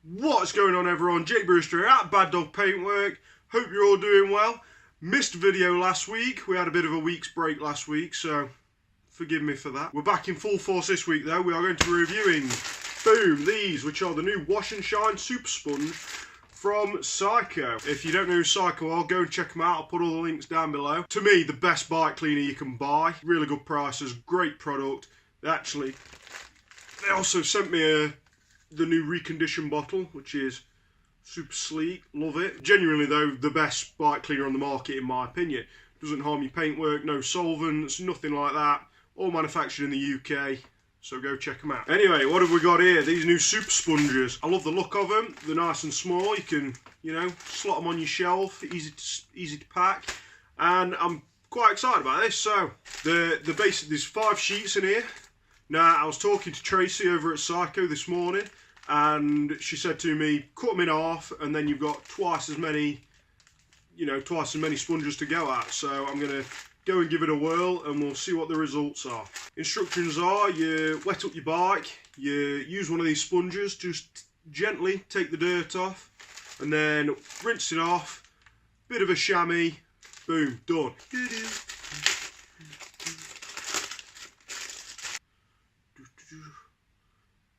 What's going on, everyone? Jake Brewster at Bad Dog Paintwork. Hope you're all doing well. Missed a video last week. We had a bit of a week's break last week, so forgive me for that. We're back in full force this week though. We are going to be reviewing, boom, these, which are the new Wash and Shine Supersponge from CYKO. If you don't know who CYKO are, go and check them out. I'll put all the links down below. To me, the best bike cleaner you can buy. Really good prices, great product. They also sent me the new reconditioned bottle, which is super sleek. Love it. Genuinely though, the best bike cleaner on the market in my opinion. Doesn't harm your paintwork, no solvents, nothing like that. All manufactured in the UK, so go check them out. Anyway, what have we got here? These new super sponges. I love the look of them. They're nice and small. You can, slot them on your shelf. Easy to pack. And I'm quite excited about this. So there's 5 sheets in here. Now, I was talking to Tracy over at CYKO this morning, and she said to me, cut them in half, and then you've got twice as many sponges to go at. So I'm going to go and give it a whirl, and we'll see what the results are. Instructions are, you wet up your bike, you use one of these sponges, just gently take the dirt off, and then rinse it off, bit of a chamois, boom, done.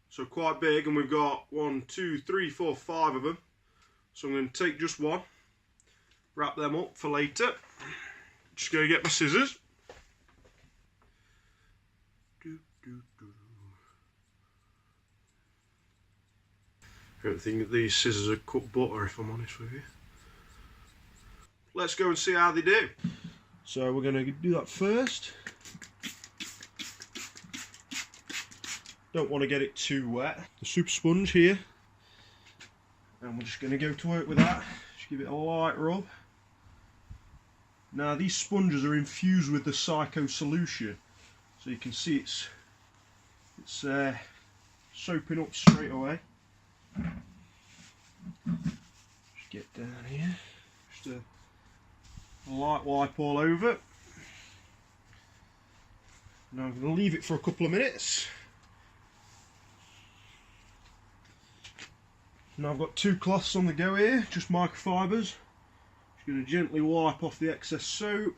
So quite big, and we've got 1, 2, 3, 4, 5 of them. So I'm going to take just one, wrap them up for later. Just going to get my scissors. I don't think that these scissors are cut butter, if I'm honest with you. Let's go and see how they do. So we're going to do that first. Don't want to get it too wet. The super sponge here, and we're just going to go to work with that. Just give it a light rub. Now these sponges are infused with the CYKO solution, so you can see it's soaping up straight away. Just get down here, just a light wipe all over. Now I'm going to leave it for a couple of minutes. Now I've got 2 cloths on the go here, just microfibers. Just going to gently wipe off the excess soap.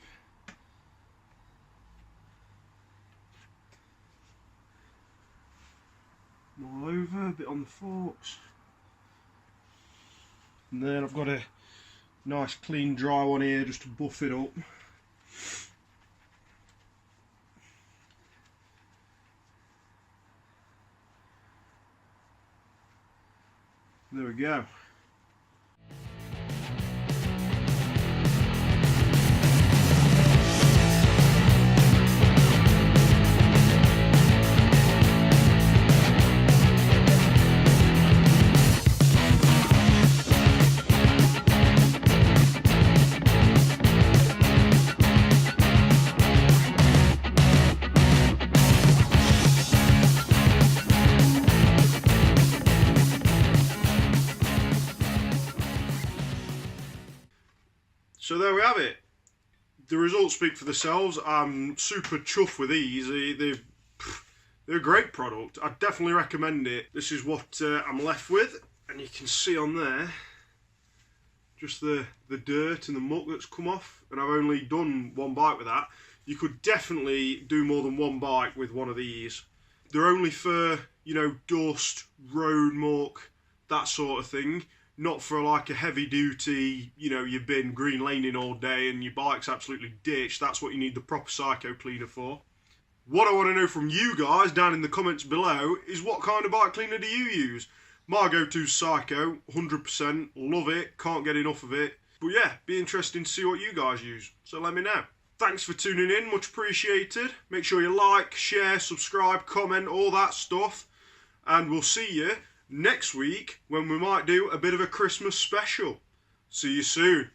All over, a bit on the forks. And then I've got a nice clean dry one here just to buff it up. There we go. So there we have it. The results speak for themselves. I'm super chuffed with these. They're a great product. I definitely recommend it. This is what I'm left with, and you can see on there just the dirt and the muck that's come off, and I've only done one bike with that. You could definitely do more than one bike with one of these. They're only for, dust, road muck, that sort of thing. Not for like a heavy duty, you've been green laning all day and your bike's absolutely ditched. That's what you need the proper CYKO cleaner for. What I want to know from you guys down in the comments below is, what kind of bike cleaner do you use? My go-to is CYKO, 100%, love it, can't get enough of it. But yeah, be interesting to see what you guys use, so let me know. Thanks for tuning in, much appreciated. Make sure you like, share, subscribe, comment, all that stuff. And we'll see you next week when we might do a bit of a Christmas special. See you soon.